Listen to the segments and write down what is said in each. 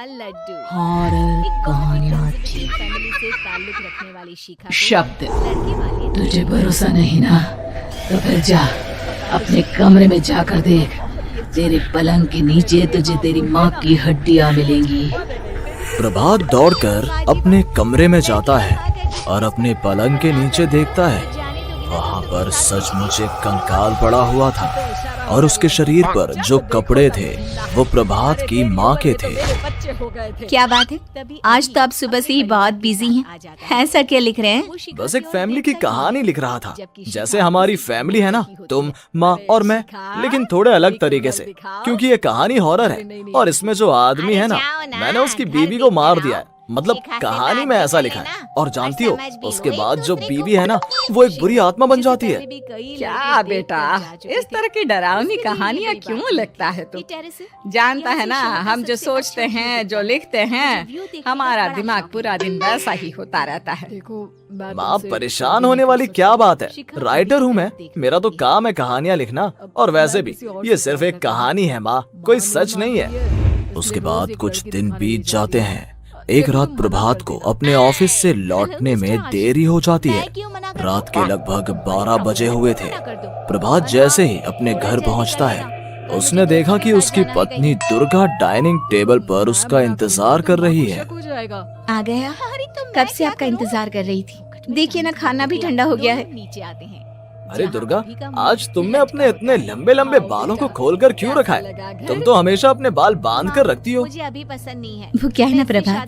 Laddu horror कहानियाँ family से ताल्लुक रखने वाली शिखा को शब्द लड़के वाले तुझे भरोसा नहीं ना, तो फिर जा अपने कमरे में जाकर देख। तेरे पलंग के नीचे तुझे तेरी माँ की हड्डियाँ मिलेंगी। प्रभात दौड़कर अपने कमरे में जाता है और अपने पलंग के नीचे देखता है। वहाँ पर सचमुच एक कंकाल पड़ा हुआ था और उसके शरीर पर जो कपड़े थे वो प्रभात की माँ के थे। क्या बात है, आज तो आप सुबह से ही बहुत बिजी हैं। ऐसा क्या लिख रहे हैं? बस एक फैमिली की कहानी लिख रहा था। जैसे हमारी फैमिली है ना, तुम, माँ और मैं, लेकिन थोड़े अलग तरीके से, क्योंकि ये कहानी हॉरर है और इसमें जो आदमी है ना, मैंने उसकी बीवी को मार दिया है। मतलब कहानी में ऐसा लिखा है। और जानती हो, उसके बाद जो बीवी है ना, वो एक बुरी आत्मा बन जाती है। क्या बेटा, इस तरह की डरावनी कहानियाँ क्यों लिखता है तू? जानता है ना, हम जो सोचते हैं, जो लिखते हैं, हमारा दिमाग पूरा दिन वैसा ही होता रहता है। माँ, परेशान होने वाली क्या बात है? राइटर हूँ मैं, मेरा तो काम है कहानियाँ लिखना। और वैसे भी ये सिर्फ एक कहानी है माँ, कोई सच नहीं है। उसके बाद कुछ दिन बीत जाते हैं। एक रात प्रभात को अपने ऑफिस से लौटने में देरी हो जाती है। रात के लगभग 12 बजे हुए थे। प्रभात जैसे ही अपने घर पहुंचता है, उसने देखा कि उसकी पत्नी दुर्गा डाइनिंग टेबल पर उसका इंतजार कर रही है। आ गया? कब से आपका इंतजार कर रही थी। देखिए ना, खाना भी ठंडा हो गया है। नीचे आते हैं। अरे दुर्गा, आज तुमने अपने इतने लंबे लंबे बालों को खोलकर क्यों रखा है? तुम तो हमेशा अपने बाल बांध कर रखती हो। मुझे अभी पसंद नहीं है। वो क्या है ना प्रभा,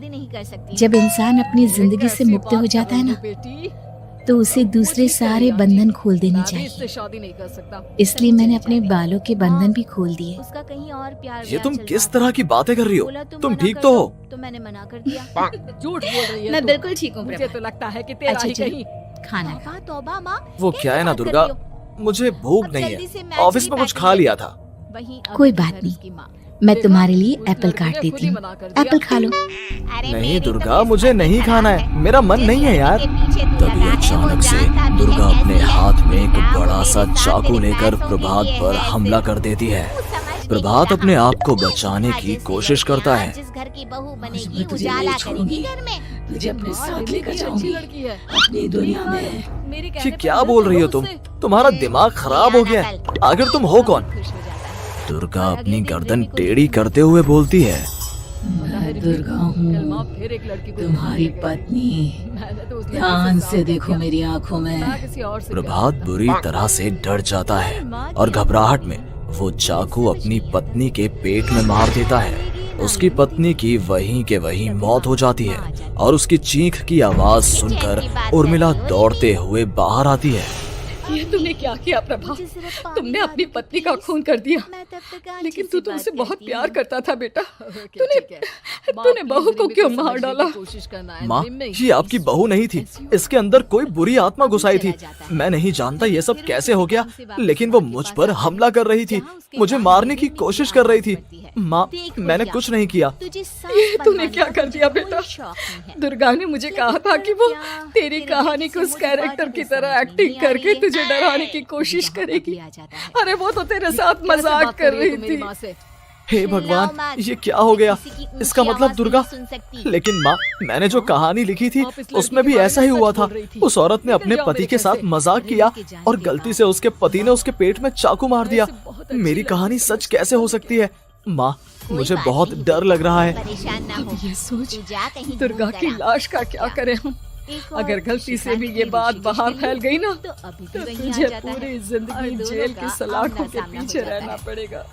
जब इंसान अपनी जिंदगी से मुक्त हो जाता है ना, तो उसे दूसरे सारे बंधन खोल देने चाहिए। इसलिए मैंने अपने बालों के बंधन भी खोल दिए। उसका कहीं और प्यार ये तुम किस तरह की बातें कर रही हो? तुम ठीक तो हो? तो मैंने मना कर दिया। झूठ बोल रही है मैं तू। बिल्कुल ठीक हूँ मुझे प्रभा। तो लगता है कि तेरा ही कहीं। खाना तौबा तौबा माँ, वो कैसे क्या है ना बात कर दुर्गा, रही हो? मुझे भूख अब नहीं जल्दी से है। मैच ऑफिस की में कुछ पैकिंग खा लिया करो। था। वहीं अब कोई उधर बात नहीं। उसकी माँ। मैं तुम्हारे लिए एप्पल काट देती हूँ। एप्पल खा लो। नहीं दुर्गा, मुझे नहीं खाना है, मेरा मन नहीं है यार। तभी अचानक से दुर्गा अपने हाथ में एक बड़ा सा चाकू लेकर प्रभात पर हमला कर देती है। प्रभात अपने आप को बचाने की कोशिश करता है। जिस घर की बहू बनेगी, मैं तुझे उजाला नहीं छोड़ूंगी। करेगी घर में। तुझे अपने साथ लेकर जाऊंगी अपनी दुनिया में। ये क्या बोल रही हो तुम? तुम्हारा दिमाग खराब हो गया है। आखिर तुम हो कौन? दुर्गा अपनी गर्दन टेढ़ी करते हुए बोलती है, मैं दुर्गा हूँ, तुम्हारी पत्नी। ध्यान से देखो मेरी आँखों में। प्रभात बुरी तरह से डर जाता है और घबराहट में वो चाकू अपनी पत्नी के पेट में मार देता है। उसकी पत्नी की वहीं के वहीं मौत हो जाती है और उसकी चीख की आवाज सुनकर उर्मिला दौड़ते हुए बाहर आती है। ये तूने क्या किया प्रभा? तुमने अपनी पत्नी का खून कर दिया। लेकिन तू तुमसे बहुत प्यार करता था बेटा। तूने बहू को क्यों मार डाला? माँ, ये आपकी बहू नहीं थी, इसके अंदर कोई बुरी आत्मा घुसाई थी। मैं नहीं जानता ये सब कैसे हो गया, लेकिन वो मुझ पर हमला कर रही थी, मुझे मारने की कोशिश कर रही थी। माँ, मैंने कुछ नहीं किया। ये तूने क्या कर दिया बेटा? दुर्गा ने मुझे कहा था कि वो तेरी कहानी को उस कैरेक्टर की तरह एक्टिंग करके तुझे डराने की कोशिश करेगी। अरे वो तो तेरे साथ मजाक कर रही थी। हे भगवान, ये क्या हो गया? इसका मतलब दुर्गा। लेकिन माँ, मैंने जो कहानी लिखी थी उसमें भी ऐसा ही हुआ था। उस औरत ने अपने पति के साथ मजाक किया और गलती से उसके पति ने उसके पेट में चाकू मार दिया। मेरी कहानी सच कैसे हो सकती है? माँ, मुझे बहुत डर लग रहा है। ये सोच, दुर्गा की लाश का क्या करें हम? अगर गलती से भी ये बात बाहर फैल गई ना, तो तुझे पूरी जिंदगी जेल की सलाखों के पीछे रहना पड़ेगा।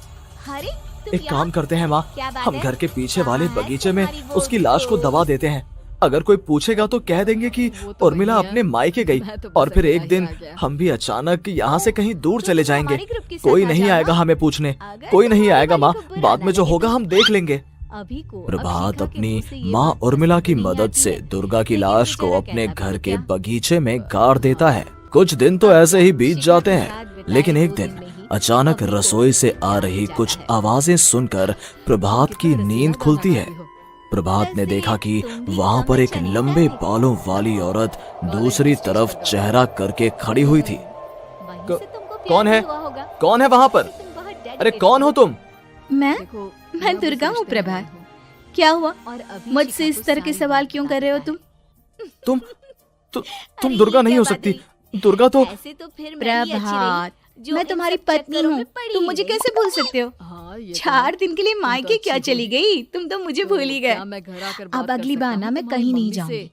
एक काम करते हैं माँ, हम घर के पीछे वाले बगीचे में उसकी लाश को दबा देते हैं। अगर कोई पूछेगा तो कह देंगे कि उर्मिला अपने मायके गई और फिर एक दिन हम भी अचानक यहाँ से कहीं दूर चले जाएंगे। कोई नहीं आएगा हमें पूछने, कोई नहीं आएगा माँ, बाद में जो होगा हम देख लेंगे। प्रभात अपनी माँ उर्मिला की मदद से दुर्गा की लाश को अपने घर के बगीचे में गाड़ देता है। कुछ दिन तो ऐसे ही बीत जाते हैं, लेकिन एक दिन अचानक रसोई से आ रही कुछ आवाजें सुनकर प्रभात की नींद खुलती है। प्रभात ने देखा कि वहाँ पर एक लंबे बालों वाली औरत दूसरी तरफ चेहरा करके खड़ी हुई थी। कौन है? कौन है वहाँ पर? अरे कौन हो तुम? मैं दुर्गा हूँ प्रभा। क्या हुआ? मुझसे इस तरह के सवाल क्यों कर रहे हो तुम? तुम दुर्गा नहीं हो सकती। दुर्गा तो प्रभात, मैं तुम्हारी पत्नी हूँ, तुम मुझे कैसे भूल सकते हो? 4 दिन के लिए मायके क्या चली गई? तुम तो मुझे भूल ही गए। अब अगली बार ना मैं कहीं नहीं जाऊंगी।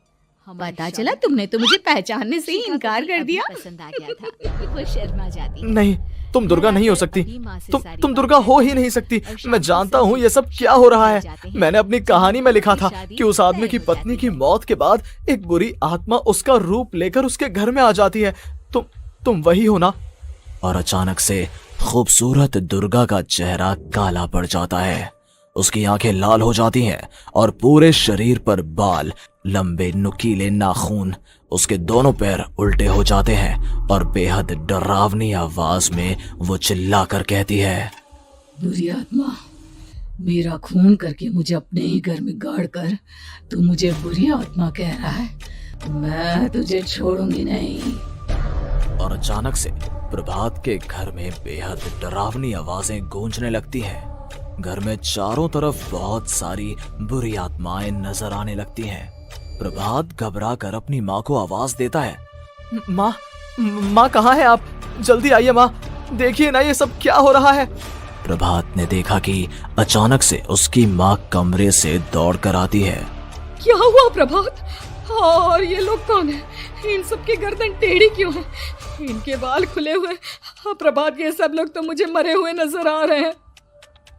पता चला तुमने तो मुझे पहचानने से ही इनकार कर दिया। पसंद आ गया था। वो शर्मा जाती। नहीं, तुम दुर्गा नहीं हो सकती। तुम दुर्गा हो ही नहीं सकती। मैं जानता हूँ ये सब क्या हो रहा है। मैंने अपनी कहानी में लिखा था कि उस आदमी की पत्नी की मौत के बाद एक बुरी आत्मा उसका रूप लेकर उसके घर में आ जाती है। तुम वही हो ना? और अचानक से खूबसूरत दुर्गा का चेहरा काला पड़ जाता है। उसकी आंखें लाल हो जाती हैं और पूरे शरीर पर बाल, लंबे नुकीले नाखून, उसके दोनों पैर उल्टे हो जाते हैं और बेहद डरावनी आवाज में वो चिल्लाकर कहती है, बुरी आत्मा, मेरा खून करके मुझे अपने ही घर में गाड़ कर तू मुझे बुरी आत्मा कह रहा है? मैं तुझे छोड़ूंगी नहीं। और अचानक से प्रभात के घर में बेहद डरावनी आवाजें गूंजने लगती हैं। घर में चारों तरफ बहुत सारी बुरी आत्माएं नजर आने लगती हैं। प्रभात घबरा कर अपनी माँ को आवाज देता है, माँ कहाँ है आप? जल्दी आइए माँ, देखिए ना ये सब क्या हो रहा है। प्रभात ने देखा कि अचानक से उसकी माँ कमरे से दौड़ कर आती है। क्या हुआ प्रभात? और ये लोग कौन है? इन सब की गर्दन टेढ़ी क्यों है? इनके बाल खुले हुए। प्रभात, ये सब लोग तो मुझे मरे हुए नजर आ रहे हैं।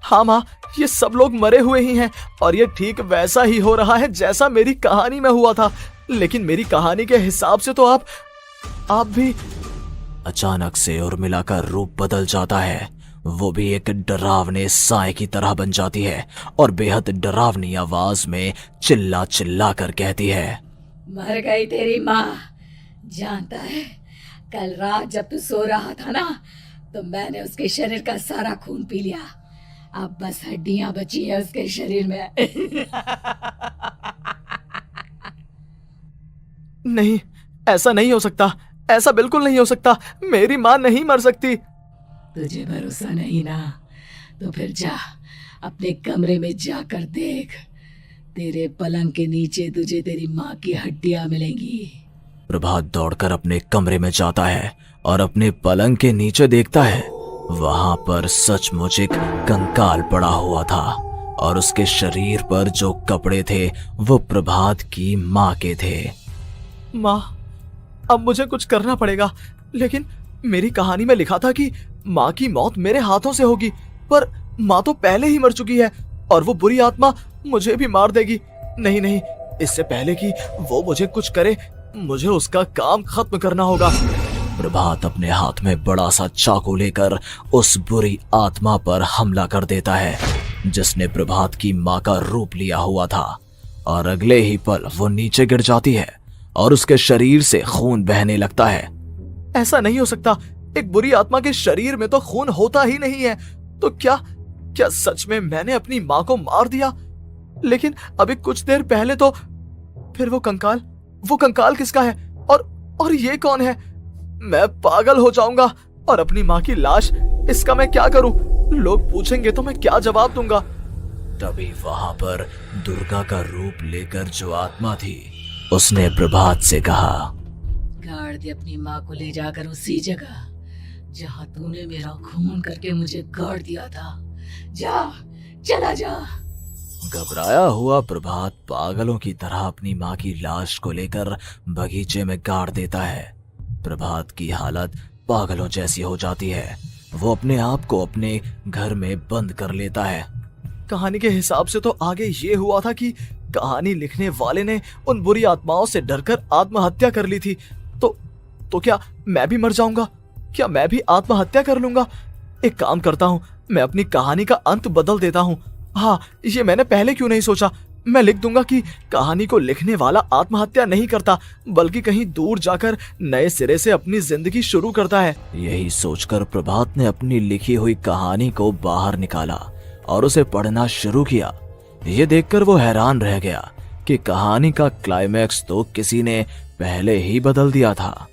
हाँ माँ, ये सब लोग मरे हुए ही हैं और ये ठीक वैसा ही हो रहा है जैसा मेरी कहानी में हुआ था। लेकिन मेरी कहानी के हिसाब से तो आप भी। अचानक से उर्मिला का रूप बदल जाता है। वो भी एक डरावने साए की तरह बन जाती है और बेहद डरावनी आवाज में चिल्ला चिल्ला कर कहती है, मर गई तेरी माँ। जानता है, कल रात जब तू सो रहा था ना, तो मैंने उसके शरीर का सारा खून पी लिया। अब बस हड्डियां बची है उसके शरीर में। नहीं, ऐसा नहीं हो सकता। ऐसा बिल्कुल नहीं हो सकता। मेरी माँ नहीं मर सकती। तुझे भरोसा नहीं ना? तो फिर जा, अपने कमरे में जाकर देख। तेरे पलंग के नीचे तुझे तेरी माँ की हड्डियां मिलेंगी। प्रभात दौड़कर अपने कमरे में जाता है और अपने पलंग के नीचे देखता है। वहां पर सचमुच एक कंकाल पड़ा हुआ था और उसके शरीर पर जो कपड़े थे वो प्रभात की माँ के थे। माँ, अब मुझे कुछ करना पड़ेगा। लेकिन मेरी कहानी में लिखा था कि माँ की मौत मेरे हाथों से होगी, पर माँ तो पहले ही मर चुकी है और वो बुरी आत्मा मुझे भी मार देगी। नहीं, इससे पहले कि वो मुझे कुछ करे, मुझे उसका काम खत्म करना होगा। प्रभात अपने हाथ में बड़ा सा चाकू लेकर उस बुरी आत्मा पर हमला कर देता है जिसने प्रभात की माँ का रूप लिया हुआ था, और अगले ही पल वो नीचे गिर जाती है और उसके शरीर से खून बहने लगता है। ऐसा नहीं हो सकता। एक बुरी आत्मा के शरीर में तो खून होता ही नहीं है। तो क्या सच में मैंने अपनी माँ को मार दिया? लेकिन अभी कुछ देर पहले तो फिर वो कंकाल किसका है? और ये कौन है? मैं पागल हो जाऊंगा। और अपनी माँ की लाश, इसका मैं क्या करूं? लोग पूछेंगे तो मैं क्या जवाब दूंगा? तभी वहां पर दुर्गा का रूप लेकर जो आत्मा थी उसने प्रभात से कहा, गाड़ दे अपनी माँ को ले जाकर उसी जगह जहाँ तूने मेरा खून करके मुझे गाड़ दिया था। जा, चला जा। घबराया हुआ प्रभात पागलों की तरह अपनी माँ की लाश को लेकर बगीचे में गाड़ देता है। प्रभात की हालत पागलों जैसी हो जाती है। वो अपने आप को अपने घर में बंद कर लेता है। कहानी के हिसाब से तो आगे ये हुआ था कि कहानी लिखने वाले ने उन बुरी आत्माओं से डरकर आत्महत्या कर ली थी। तो क्या मैं भी मर जाऊंगा? क्या मैं भी आत्महत्या कर लूंगा? एक काम करता हूँ, मैं अपनी कहानी का अंत बदल देता हूँ। हाँ, ये मैंने पहले क्यों नहीं सोचा। मैं लिख दूंगा कि कहानी को लिखने वाला आत्महत्या नहीं करता, बल्कि कहीं दूर जाकर नए सिरे से अपनी जिंदगी शुरू करता है। यही सोचकर प्रभात ने अपनी लिखी हुई कहानी को बाहर निकाला और उसे पढ़ना शुरू किया। ये देखकर वो हैरान रह गया कि कहानी का क्लाइमैक्स तो किसी ने पहले ही बदल दिया था।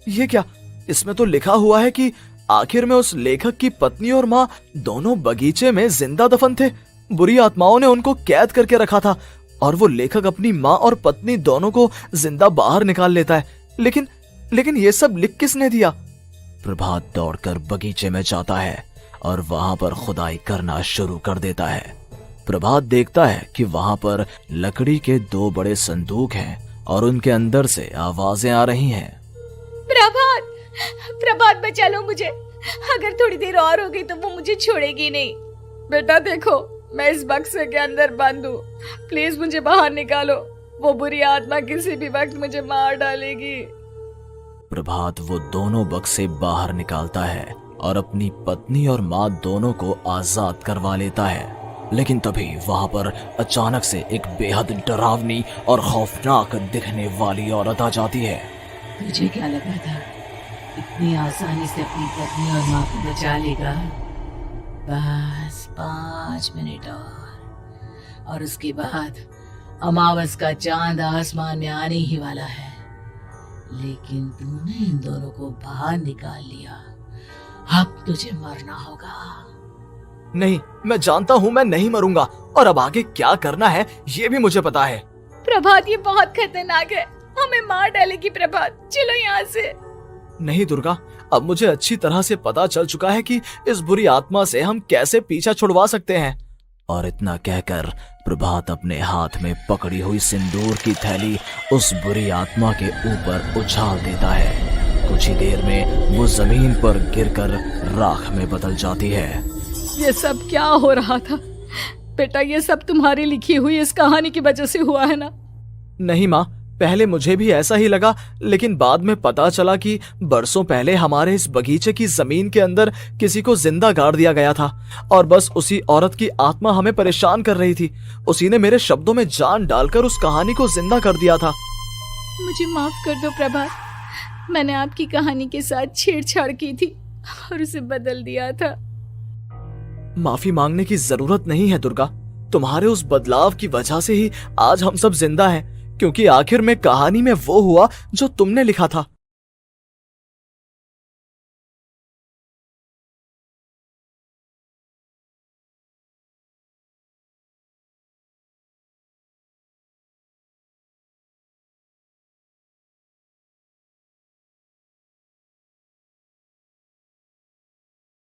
ये क्या? इसमें तो लिखा हुआ है कि आखिर में उस लेखक की पत्नी और माँ दोनों बगीचे में जिंदा दफन थे। बुरी आत्माओं ने उनको कैद करके रखा था और वो लेखक अपनी माँ और पत्नी दोनों को जिंदा बाहर निकाल लेता है। लेकिन ये सब लिख किसने दिया? प्रभात दौड़कर बगीचे में जाता है और वहां पर खुदाई करना शुरू कर देता है। प्रभात देखता है कि वहां पर लकड़ी के 2 बड़े संदूक हैं और उनके अंदर से आवाजें आ रही हैं। प्रभात बचा लो मुझे, अगर थोड़ी देर और हो गई तो वो मुझे छोड़ेगी नहीं। बेटा देखो, मैं इस बक्से के अंदर बंद हूँ, प्लीज मुझे बाहर निकालो, वो बुरी आत्मा किसी भी वक्त मुझे मार डालेगी। प्रभात वो दोनों बक्से बाहर निकालता है और अपनी पत्नी और माँ दोनों को आजाद करवा लेता है। लेकिन तभी वहां पर अचानक से एक बेहद डरावनी और खौफनाक दिखने वाली औरत आ जाती है। तुझे क्या लगा था इतनी आसानी से अपनी पत्नी और माँ को बचा लेगा? बस 5 मिनट और उसके बाद अमावस का चांद आसमान में आने ही वाला है। लेकिन तूने इन दोनों को बाहर निकाल लिया, अब तुझे मरना होगा। नहीं, मैं जानता हूँ मैं नहीं मरूंगा और अब आगे क्या करना है ये भी मुझे पता है। प्रभात ये बहुत खतरनाक है, हमें मार डालेगी प्रभात, चलो यहाँ से। नहीं दुर्गा, अब मुझे अच्छी तरह से पता चल चुका है कि इस बुरी आत्मा से हम कैसे पीछा छुड़वा सकते हैं। और इतना कहकर प्रभात अपने हाथ में पकड़ी हुई सिंदूर की थैली उस बुरी आत्मा के ऊपर उछाल देता है। कुछ ही देर में वो जमीन पर गिरकर राख में बदल जाती है। ये सब क्या हो रहा था बेटा? ये सब तुम्हारी लिखी हुई इस कहानी की वजह से हुआ है ना? नहीं माँ, पहले मुझे भी ऐसा ही लगा, लेकिन बाद में पता चला कि बरसों पहले हमारे इस बगीचे की जमीन के अंदर किसी को जिंदा गाड़ दिया गया था और बस उसी औरत की आत्मा हमें परेशान कर रही थी। उसी ने मेरे शब्दों में जान डालकर उस कहानी को जिंदा कर दिया था। मुझे माफ कर दो प्रभात, मैंने आपकी कहानी के साथ छेड़छाड़ की थी और उसे बदल दिया था। माफी मांगने की जरूरत नहीं है दुर्गा, तुम्हारे उस बदलाव की वजह से ही आज हम सब जिंदा हैं, क्योंकि आखिर में कहानी में वो हुआ जो तुमने लिखा था।